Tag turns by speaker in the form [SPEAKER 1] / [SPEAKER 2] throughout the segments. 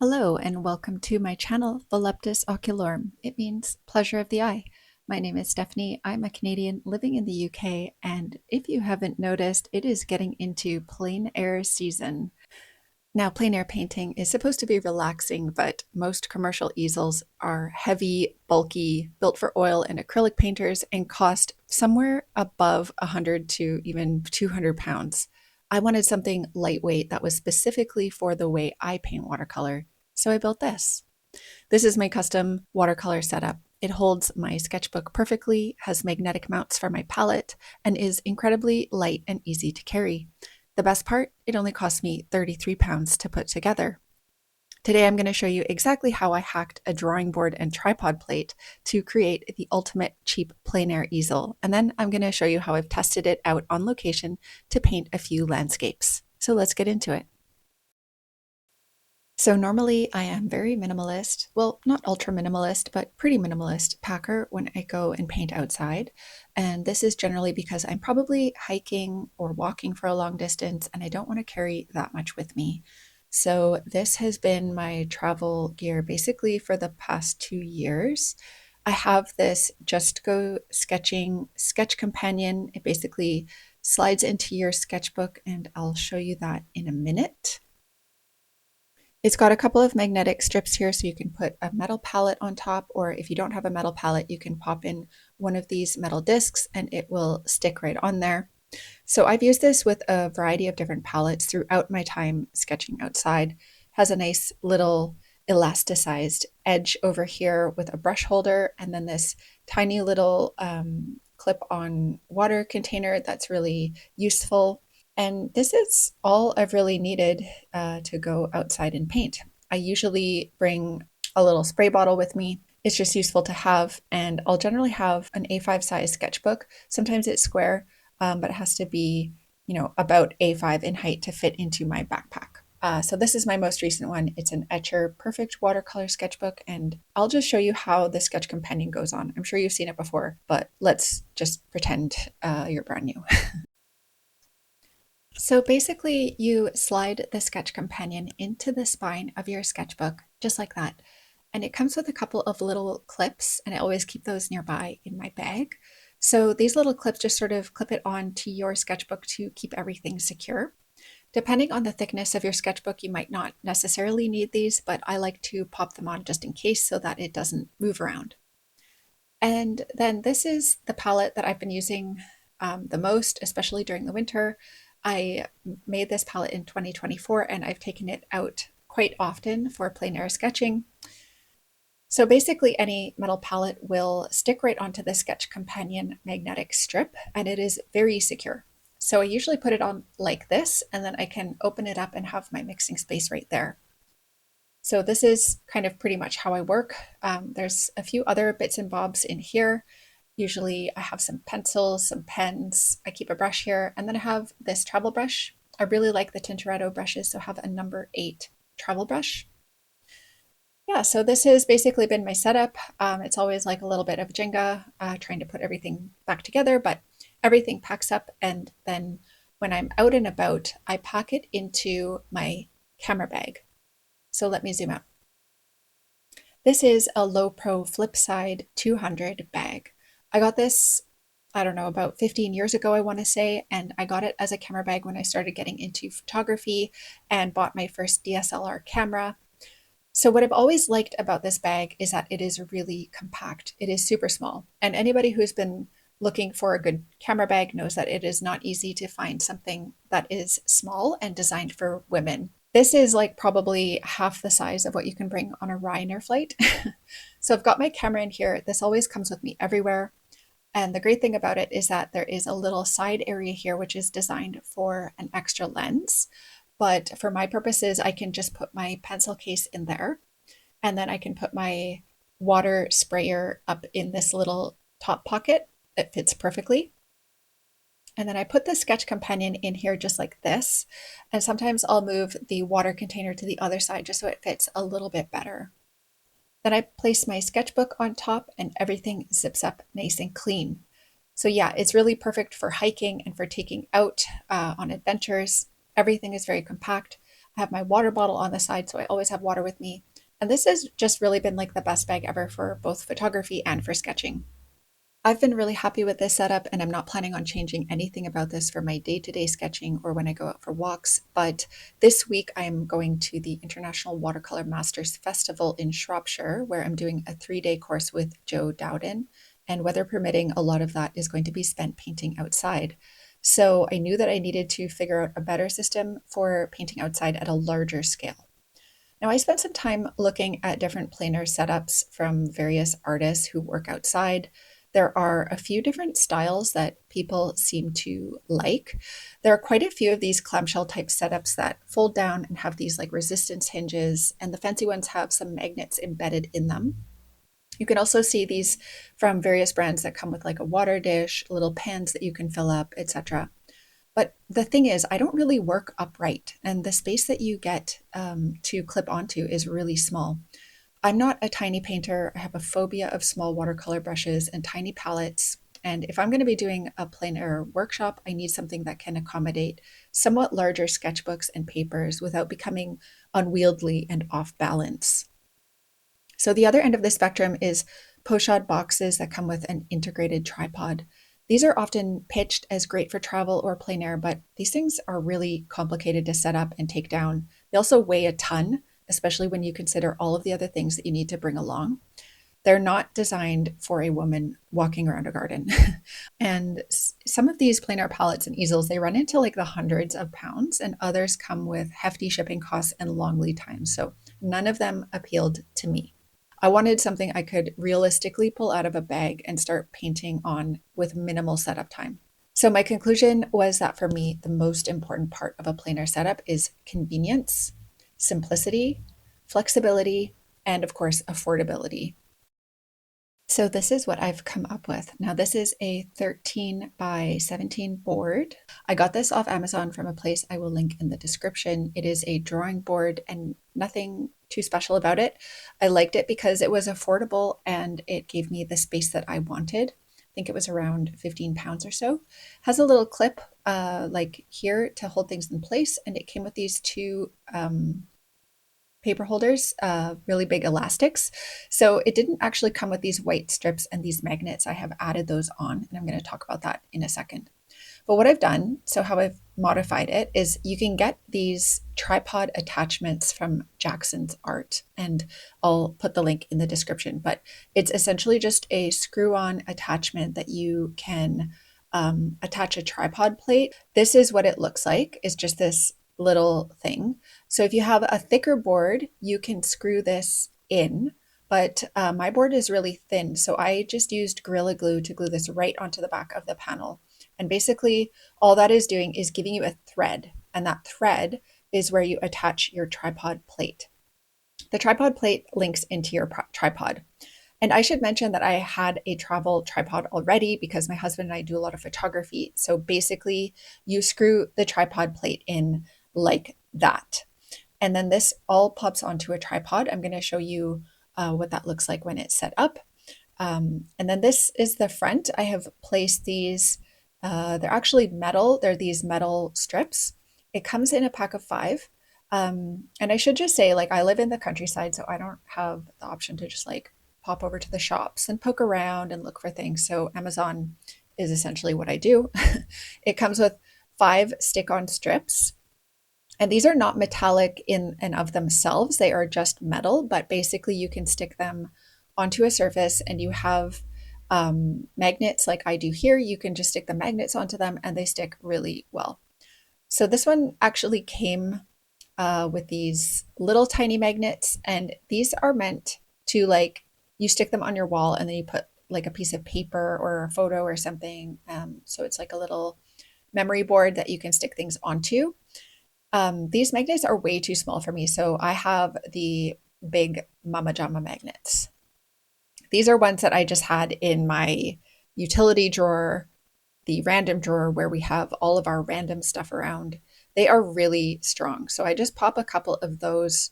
[SPEAKER 1] Hello and welcome to my channel, Voluptas Oculorum. It means pleasure of the eye. My name is Stephanie. I'm a Canadian living in the UK, and if you haven't noticed, it is getting into plein air season. Now, plein air painting is supposed to be relaxing, but most commercial easels are heavy, bulky, built for oil and acrylic painters, and cost somewhere above 100 to even 200 pounds. I wanted something lightweight that was specifically for the way I paint watercolor, so I built this. This is my custom watercolor setup. It holds my sketchbook perfectly, has magnetic mounts for my palette, and is incredibly light and easy to carry. The best part, it only cost me 33 pounds to put together. Today I'm going to show you exactly how I hacked a drawing board and tripod plate to create the ultimate cheap plein air easel, and then I'm going to show you how I've tested it out on location to paint a few landscapes. So let's get into it. So normally I am very minimalist, well, not ultra minimalist, but pretty minimalist packer when I go and paint outside. And this is generally because I'm probably hiking or walking for a long distance and I don't want to carry that much with me. So this has been my travel gear basically for the past 2 years. I have this Just Go Sketching sketch companion. It basically slides into your sketchbook, and I'll show you that in a minute. It's got a couple of magnetic strips here so you can put a metal palette on top, or if you don't have a metal palette, you can pop in one of these metal discs and it will stick right on there. So I've used this with a variety of different palettes throughout my time sketching outside. Has a nice little elasticized edge over here with a brush holder, and then this tiny little clip-on water container that's really useful. And this is all I've really needed to go outside and paint. I usually bring a little spray bottle with me. It's just useful to have, and I'll generally have an A5 size sketchbook. Sometimes it's square, but it has to be, about A5 in height to fit into my backpack. So this is my most recent one. It's an Etcher Perfect Watercolor Sketchbook, and I'll just show you how the sketch companion goes on. I'm sure you've seen it before, but let's just pretend you're brand new. So basically, you slide the sketch companion into the spine of your sketchbook, just like that. And it comes with a couple of little clips, and I always keep those nearby in my bag. So these little clips just sort of clip it on to your sketchbook to keep everything secure. Depending on the thickness of your sketchbook, you might not necessarily need these, but I like to pop them on just in case so that it doesn't move around. And then this is the palette that I've been using the most, especially during the winter. I made this palette in 2024 and I've taken it out quite often for plein air sketching. So basically any metal palette will stick right onto the sketch companion magnetic strip, and it is very secure. So I usually put it on like this, and then I can open it up and have my mixing space right there. So this is kind of pretty much how I work. There's a few other bits and bobs in here. Usually I have some pencils, some pens, I keep a brush here, and then I have this travel brush. I really like the Tintoretto brushes, so I have a number 8 travel brush. Yeah, so this has basically been my setup. It's always like a little bit of Jenga, trying to put everything back together, but everything packs up, and then when I'm out and about, I pack it into my camera bag. So let me zoom out. This is a Low Pro Flipside 200 bag. I got this, I don't know, about 15 years ago, I want to say, and I got it as a camera bag when I started getting into photography and bought my first DSLR camera. So what I've always liked about this bag is that it is really compact. It is super small, and anybody who's been looking for a good camera bag knows that it is not easy to find something that is small and designed for women. This is like probably half the size of what you can bring on a Ryanair flight. So I've got my camera in here. This always comes with me everywhere. And the great thing about it is that there is a little side area here, which is designed for an extra lens. But for my purposes, I can just put my pencil case in there, and then I can put my water sprayer up in this little top pocket that fits perfectly. And then I put the sketch companion in here just like this. And sometimes I'll move the water container to the other side just so it fits a little bit better. Then I place my sketchbook on top and everything zips up nice and clean. So yeah, it's really perfect for hiking and for taking out on adventures. Everything is very compact. I have my water bottle on the side, so I always have water with me. And this has just really been like the best bag ever for both photography and for sketching. I've been really happy with this setup, and I'm not planning on changing anything about this for my day-to-day sketching or when I go out for walks. But this week, I'm going to the International Watercolor Masters Festival in Shropshire, where I'm doing a 3-day course with Joe Dowden. And weather permitting, a lot of that is going to be spent painting outside. So I knew that I needed to figure out a better system for painting outside at a larger scale. Now, I spent some time looking at different planer setups from various artists who work outside. There are a few different styles that people seem to like. There are quite a few of these clamshell type setups that fold down and have these like resistance hinges, and the fancy ones have some magnets embedded in them. You can also see these from various brands that come with like a water dish, little pans that you can fill up, etc. But the thing is, I don't really work upright, and the space that you get to clip onto is really small. I'm not a tiny painter. I have a phobia of small watercolor brushes and tiny palettes. And if I'm going to be doing a plein air workshop, I need something that can accommodate somewhat larger sketchbooks and papers without becoming unwieldy and off balance. So the other end of the spectrum is pochade boxes that come with an integrated tripod. These are often pitched as great for travel or plein air, but these things are really complicated to set up and take down. They also weigh a ton, especially when you consider all of the other things that you need to bring along. They're not designed for a woman walking around a garden. And some of these plein air palettes and easels, they run into like the hundreds of pounds, and others come with hefty shipping costs and long lead times. So none of them appealed to me. I wanted something I could realistically pull out of a bag and start painting on with minimal setup time. So my conclusion was that for me, the most important part of a plein air setup is convenience, simplicity, flexibility, and of course, affordability. So this is what I've come up with. Now this is a 13 by 17 board. I got this off Amazon from a place I will link in the description. It is a drawing board and nothing too special about it. I liked it because it was affordable and it gave me the space that I wanted. I think it was around 15 pounds or so. Has a little clip like here to hold things in place, and it came with these two paper holders, really big elastics. So it didn't actually come with these white strips and these magnets. I have added those on, and I'm going to talk about that in a second. But what I've done, so how I've modified it, is you can get these tripod attachments from Jackson's Art, and I'll put the link in the description. But it's essentially just a screw-on attachment that you can attach a tripod plate. This is what it looks like. It's just this little thing. So if you have a thicker board, you can screw this in, but my board is really thin. So I just used Gorilla Glue to glue this right onto the back of the panel. And basically all that is doing is giving you a thread, and that thread is where you attach your tripod plate. The tripod plate links into your tripod. And I should mention that I had a travel tripod already because my husband and I do a lot of photography. So basically you screw the tripod plate in like that. And then this all pops onto a tripod. I'm going to show you what that looks like when it's set up. And then this is the front. I have placed these, they're actually metal. They're these metal strips. It comes in a pack of 5. And I should just say, like, I live in the countryside, so I don't have the option to just like pop over to the shops and poke around and look for things. So Amazon is essentially what I do. It comes with 5 stick-on strips. And these are not metallic in and of themselves. They are just metal, but basically you can stick them onto a surface, and you have magnets like I do here. You can just stick the magnets onto them and they stick really well. So this one actually came with these little tiny magnets, and these are meant to, like, you stick them on your wall and then you put like a piece of paper or a photo or something. So it's like a little memory board that you can stick things onto. These magnets are way too small for me, so I have the big Mama Jama magnets. These are ones that I just had in my utility drawer, the random drawer where we have all of our random stuff around. They are really strong. So I just pop a couple of those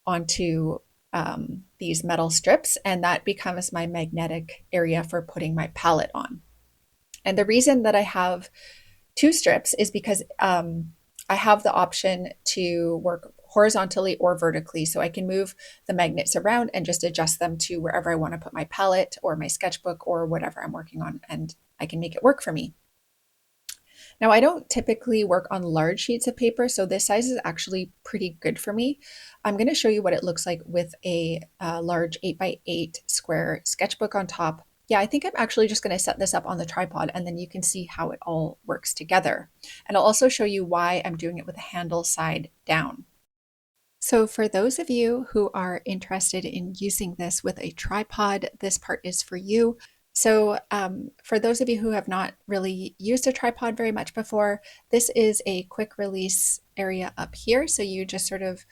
[SPEAKER 1] onto these metal strips, and that becomes my magnetic area for putting my palette on. And the reason that I have 2 strips is because I have the option to work horizontally or vertically. So I can move the magnets around and just adjust them to wherever I want to put my palette or my sketchbook or whatever I'm working on, and I can make it work for me. Now, I don't typically work on large sheets of paper, so this size is actually pretty good for me. I'm going to show you what it looks like with a large 8x8 square sketchbook on top. Yeah, I think I'm actually just going to set this up on the tripod and then you can see how it all works together. And I'll also show you why I'm doing it with the handle side down. So for those of you who are interested in using this with a tripod, this part is for you. So for those of you who have not really used a tripod very much before, this is a quick release area up here. So you just sort of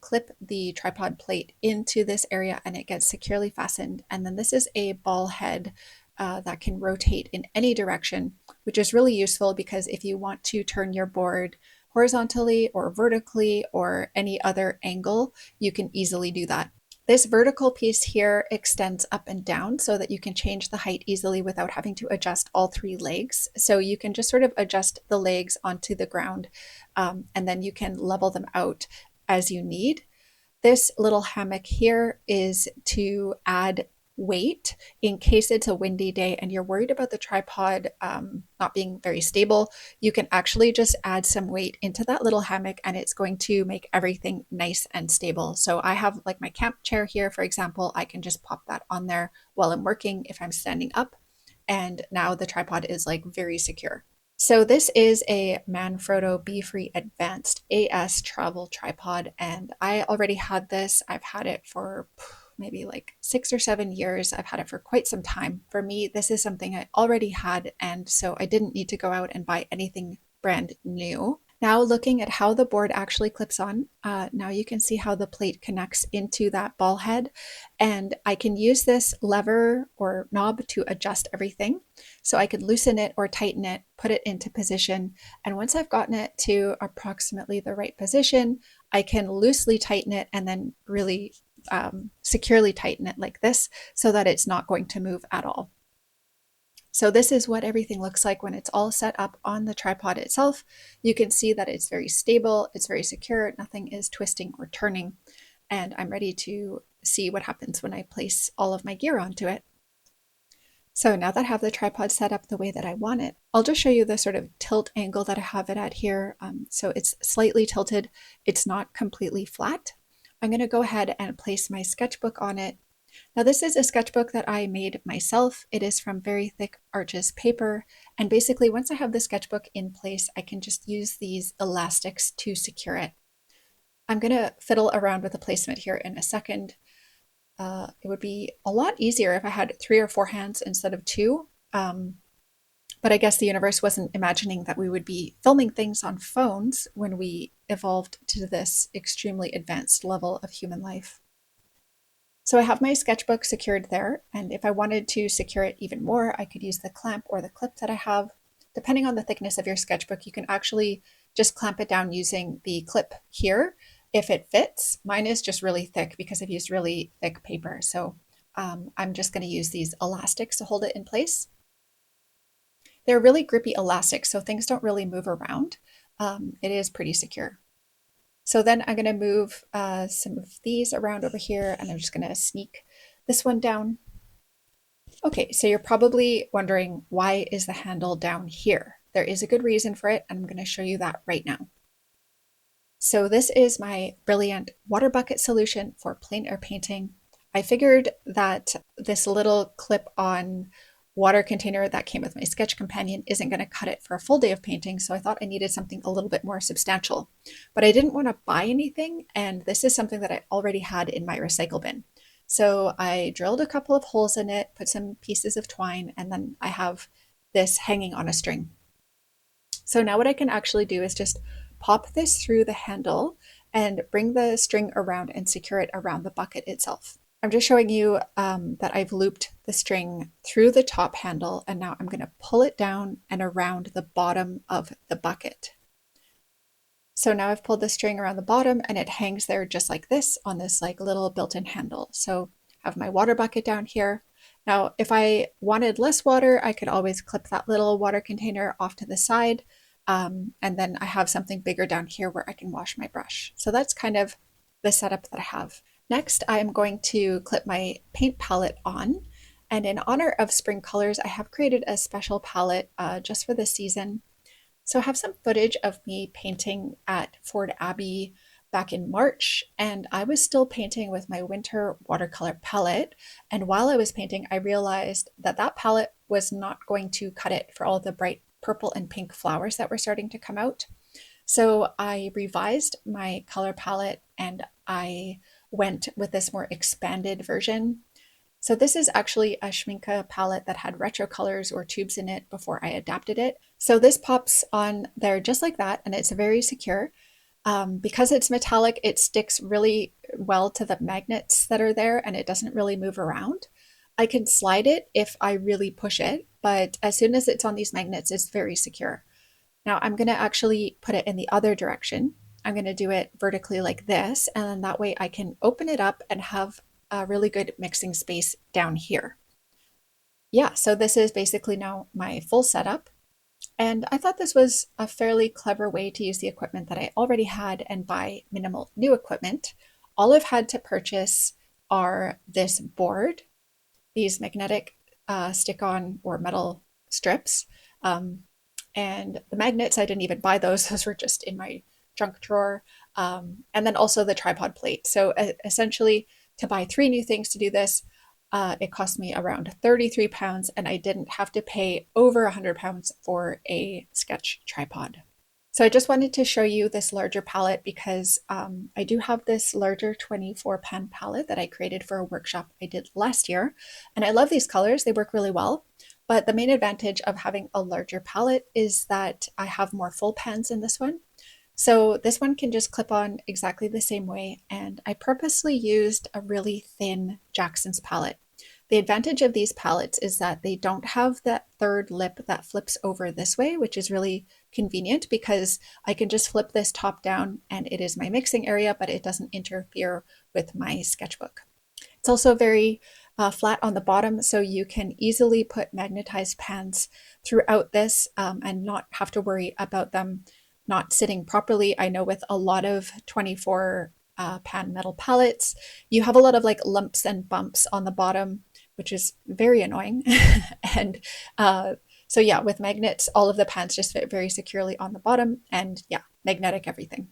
[SPEAKER 1] clip the tripod plate into this area and it gets securely fastened. And then this is a ball head that can rotate in any direction, which is really useful because if you want to turn your board horizontally or vertically or any other angle, you can easily do that. This vertical piece here extends up and down so that you can change the height easily without having to adjust all three legs. So you can just sort of adjust the legs onto the ground and then you can level them out as you need. This little hammock here is to add weight in case it's a windy day and you're worried about the tripod not being very stable. You can actually just add some weight into that little hammock and it's going to make everything nice and stable. So I have like my camp chair here, for example. I can just pop that on there while I'm working if I'm standing up, and now the tripod is like very secure. So this is a Manfrotto Be Free Advanced AS travel tripod, and I already had this. I've had it for maybe like 6 or 7 years. I've had it for quite some time. For me, this is something I already had, and so I didn't need to go out and buy anything brand new. Now looking at how the board actually clips on, now you can see how the plate connects into that ball head, and I can use this lever or knob to adjust everything. So I could loosen it or tighten it, put it into position, and once I've gotten it to approximately the right position, I can loosely tighten it and then really securely tighten it like this so that it's not going to move at all. So this is what everything looks like when it's all set up on the tripod itself. You can see that it's very stable, it's very secure, nothing is twisting or turning, and I'm ready to see what happens when I place all of my gear onto it. So now that I have the tripod set up the way that I want it, I'll just show you the sort of tilt angle that I have it at here. So it's slightly tilted, it's not completely flat. I'm going to go ahead and place my sketchbook on it. Now this is a sketchbook that I made myself. It is from very thick Arches paper, and basically once I have the sketchbook in place, I can just use these elastics to secure it. I'm going to fiddle around with the placement here in a second. It would be a lot easier if I had 3 or 4 hands instead of 2, but I guess the universe wasn't imagining that we would be filming things on phones when we evolved to this extremely advanced level of human life. So I have my sketchbook secured there, and if I wanted to secure it even more, I could use the clamp or the clip that I have. Depending on the thickness of your sketchbook, you can actually just clamp it down using the clip here if it fits. Mine is just really thick because I've used really thick paper, so I'm just going to use these elastics to hold it in place. They're really grippy elastics, so things don't really move around. It is pretty secure. So then I'm going to move some of these around over here, and I'm just going to sneak this one down. Okay, so you're probably wondering, why is the handle down here? There is a good reason for it, and I'm going to show you that right now. So this is my brilliant water bucket solution for plein air painting. I figured that this little clip-on water container that came with my sketch companion isn't going to cut it for a full day of painting, so I thought I needed something a little bit more substantial. But I didn't want to buy anything, and this is something that I already had in my recycle bin. So I drilled a couple of holes in it, put some pieces of twine, and then I have this hanging on a string. So now what I can actually do is just pop this through the handle and bring the string around and secure it around the bucket itself. I'm just showing you that I've looped the string through the top handle, and now I'm going to pull it down and around the bottom of the bucket. So now I've pulled the string around the bottom and it hangs there just like this on this like little built-in handle. So I have my water bucket down here. Now, if I wanted less water, I could always clip that little water container off to the side. And then I have something bigger down here where I can wash my brush. So that's kind of the setup that I have. Next, I'm going to clip my paint palette on. And in honor of spring colors, I have created a special palette just for this season. So I have some footage of me painting at Ford Abbey back in March, and I was still painting with my winter watercolor palette. And while I was painting, I realized that that palette was not going to cut it for all the bright purple and pink flowers that were starting to come out. So I revised my color palette and I went with this more expanded version. So this is actually a Schmincke palette that had retro colors or tubes in it before I adapted it. So this pops on there just like that, and it's very secure. Because it's metallic, it sticks really well to the magnets that are there and it doesn't really move around. I can slide it if I really push it, but as soon as it's on these magnets, it's very secure. Now I'm going to actually put it in the other direction. I'm going to do it vertically like this, and then that way I can open it up and have a really good mixing space down here. Yeah, so this is basically now my full setup. And I thought this was a fairly clever way to use the equipment that I already had and buy minimal new equipment. All I've had to purchase are this board, these magnetic stick-on or metal strips, and the magnets, I didn't even buy those. Those were just in my junk drawer. And then also the tripod plate. So essentially, to buy 3 new things to do this, it cost me around £33, and I didn't have to pay over £100 for a sketch tripod. So I just wanted to show you this larger palette because I do have this larger 24 pan palette that I created for a workshop I did last year. And I love these colors, they work really well. But the main advantage of having a larger palette is that I have more full pans in this one. So this one can just clip on exactly the same way, and I purposely used a really thin Jackson's palette. The advantage of these palettes is that they don't have that third lip that flips over this way, which is really convenient because I can just flip this top down and it is my mixing area, but it doesn't interfere with my sketchbook. It's also very flat on the bottom, so you can easily put magnetized pans throughout this and not have to worry about them not sitting properly. I know with a lot of 24 pan metal palettes, you have a lot of like lumps and bumps on the bottom, which is very annoying. And so yeah, with magnets, all of the pans just fit very securely on the bottom, and yeah, magnetic everything.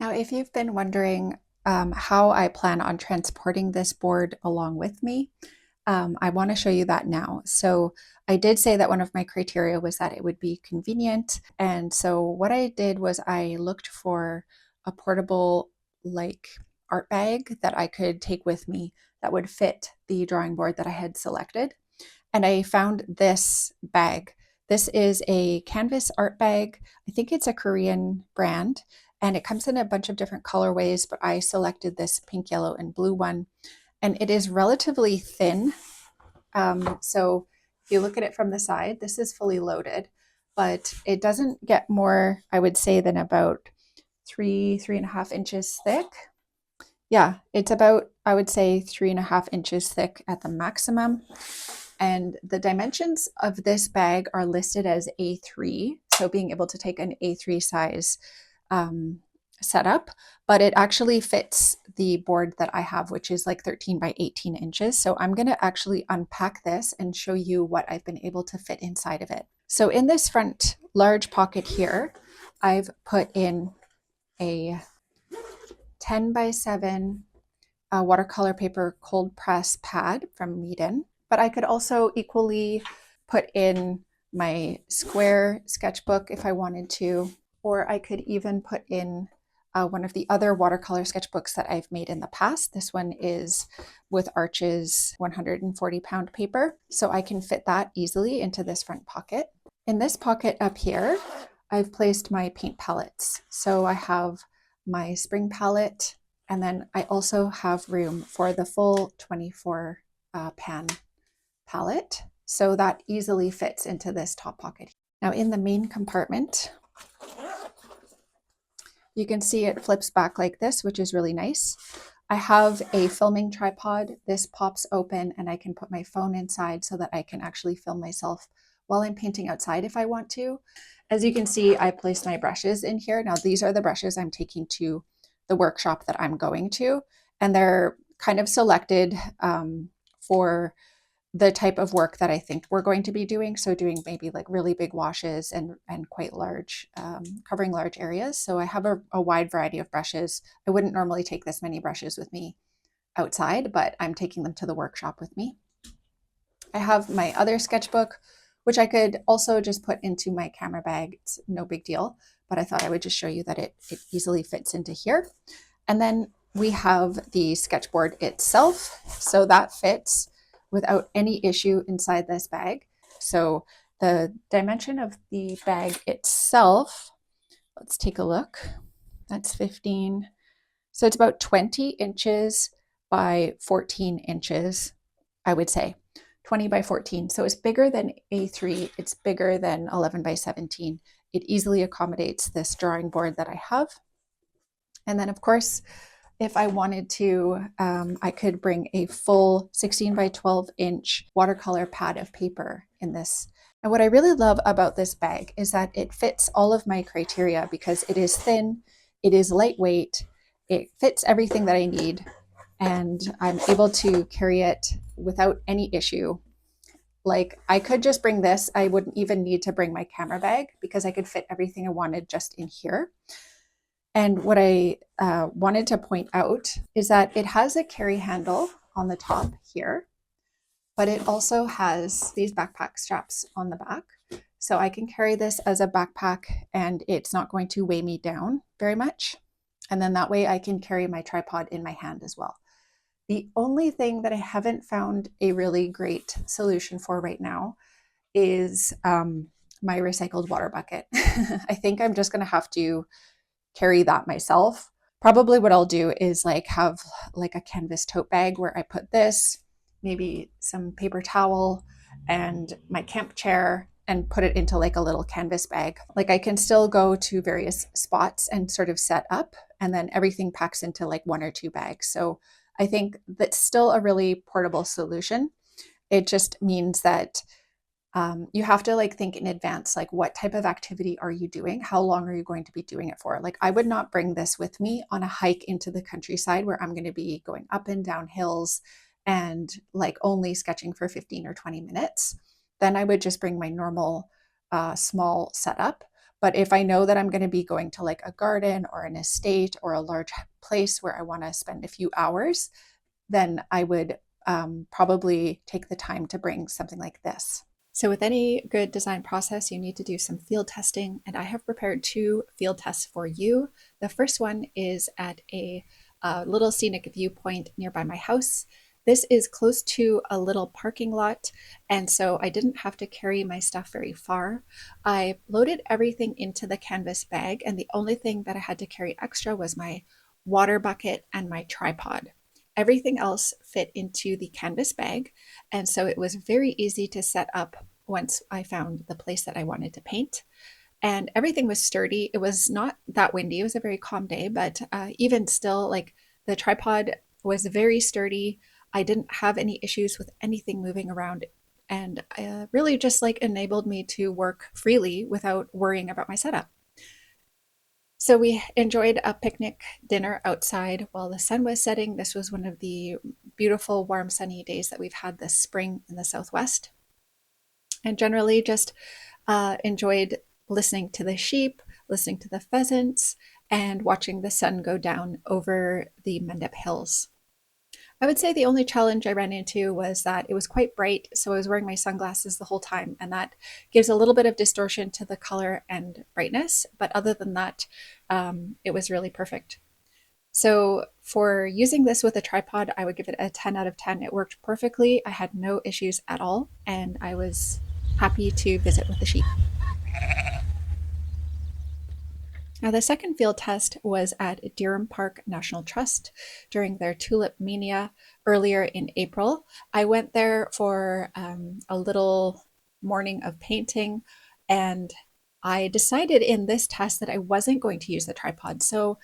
[SPEAKER 1] Now, if you've been wondering how I plan on transporting this board along with me, I want to show you that now. So I did say that one of my criteria was that it would be convenient. And so what I did was I looked for a portable like art bag that I could take with me that would fit the drawing board that I had selected. And I found this bag. This is a canvas art bag. I think it's a Korean brand, and it comes in a bunch of different colorways, but I selected this pink, yellow, and blue one. And it is relatively thin. So if you look at it from the side, this is fully loaded, but it doesn't get more, I would say, than about 3.5 inches thick. Yeah, it's about, I would say, 3.5 inches thick at the maximum. And the dimensions of this bag are listed as A3. So being able to take an A3 size setup, but it actually fits the board that I have, which is like 13 by 18 inches. So I'm going to actually unpack this and show you what I've been able to fit inside of it. So in this front large pocket here, I've put in a 10 by 7 watercolor paper cold press pad from Meeden, but I could also equally put in my square sketchbook if I wanted to, or I could even put in one of the other watercolor sketchbooks that I've made in the past. This one is with Arch's 140-pound paper, so I can fit that easily into this front pocket. In this pocket up here, I've placed my paint palettes. So I have my spring palette, and then I also have room for the full 24 pan palette. So that easily fits into this top pocket. Now in the main compartment, you can see it flips back like this, which is really nice. I have a filming tripod. This pops open and I can put my phone inside so that I can actually film myself while I'm painting outside if I want to. As you can see, I placed my brushes in here. Now these are the brushes I'm taking to the workshop that I'm going to, and they're kind of selected for the type of work that I think we're going to be doing. So doing maybe like really big washes and quite large, covering large areas. So I have a wide variety of brushes. I wouldn't normally take this many brushes with me outside, but I'm taking them to the workshop with me. I have my other sketchbook, which I could also just put into my camera bag. It's no big deal, but I thought I would just show you that it easily fits into here. And then we have the sketchboard itself. So that fits without any issue inside this bag. So the dimension of the bag itself, let's take a look. That's 15. So it's about 20 inches by 14 inches, I would say. 20 by 14. So it's bigger than A3. It's bigger than 11 by 17. It easily accommodates this drawing board that I have. And then of course, if I wanted to, I could bring a full 16 by 12 inch watercolor pad of paper in this. And what I really love about this bag is that it fits all of my criteria because it is thin, it is lightweight, it fits everything that I need, and I'm able to carry it without any issue. Like I could just bring this, I wouldn't even need to bring my camera bag because I could fit everything I wanted just in here. And what I wanted to point out is that it has a carry handle on the top here, but it also has these backpack straps on the back. So I can carry this as a backpack and it's not going to weigh me down very much. And then that way I can carry my tripod in my hand as well. The only thing that I haven't found a really great solution for right now is my recycled water bucket. I think I'm just going to have to carry that myself. Probably what I'll do is like have like a canvas tote bag where I put this, maybe some paper towel and my camp chair and put it into like a little canvas bag. Like I can still go to various spots and sort of set up and then everything packs into like 1 or 2 bags. So I think that's still a really portable solution. It just means that you have to like think in advance, like what type of activity are you doing? How long are you going to be doing it for? Like I would not bring this with me on a hike into the countryside where I'm going to be going up and down hills and like only sketching for 15 or 20 minutes. Then I would just bring my normal small setup. But if I know that I'm going to be going to like a garden or an estate or a large place where I want to spend a few hours, then I would probably take the time to bring something like this. So with any good design process, you need to do some field testing, and I have prepared 2 field tests for you. The first one is at a little scenic viewpoint nearby my house. This is close to a little parking lot, and so I didn't have to carry my stuff very far. I loaded everything into the canvas bag, and the only thing that I had to carry extra was my water bucket and my tripod. Everything else fit into the canvas bag, and so it was very easy to set up once I found the place that I wanted to paint. And everything was sturdy. It was not that windy. It was a very calm day, but even still, like the tripod was very sturdy. I didn't have any issues with anything moving around, and really just like enabled me to work freely without worrying about my setup. So we enjoyed a picnic dinner outside while the sun was setting. This was one of the beautiful, warm, sunny days that we've had this spring in the Southwest. And generally just enjoyed listening to the sheep, listening to the pheasants, and watching the sun go down over the Mendip Hills. I would say the only challenge I ran into was that it was quite bright, so I was wearing my sunglasses the whole time, and that gives a little bit of distortion to the color and brightness. But other than that, it was really perfect. So for using this with a tripod, I would give it a 10 out of 10. It worked perfectly. I had no issues at all, and I was happy to visit with the sheep. Now, the second field test was at Durham Park National Trust during their Tulip Mania earlier in April. I went there for a little morning of painting, and I decided in this test that I wasn't going to use the tripod. So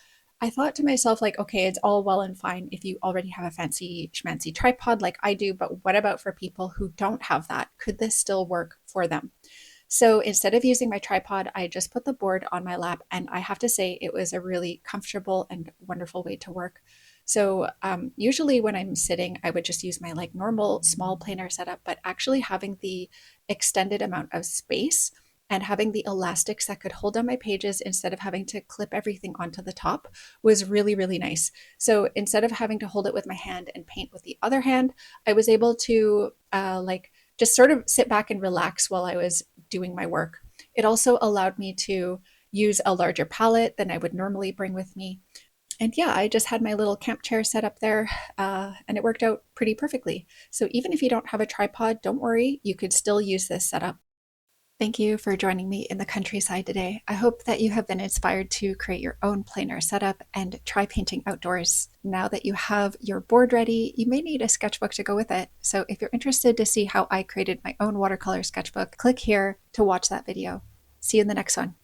[SPEAKER 1] I thought to myself, like, okay, it's all well and fine if you already have a fancy schmancy tripod like I do, but what about for people who don't have that? Could this still work for them? So instead of using my tripod, I just put the board on my lap, and I have to say it was a really comfortable and wonderful way to work. So usually when I'm sitting, I would just use my like normal small planer setup, but actually having the extended amount of space and having the elastics that could hold down my pages instead of having to clip everything onto the top was really, really nice. So instead of having to hold it with my hand and paint with the other hand, I was able to like just sort of sit back and relax while I was doing my work. It also allowed me to use a larger palette than I would normally bring with me. And yeah, I just had my little camp chair set up there, and it worked out pretty perfectly. So even if you don't have a tripod, don't worry, you could still use this setup. Thank you for joining me in the countryside today. I hope that you have been inspired to create your own planner setup and try painting outdoors. Now that you have your board ready, you may need a sketchbook to go with it. So if you're interested to see how I created my own watercolor sketchbook, click here to watch that video. See you in the next one.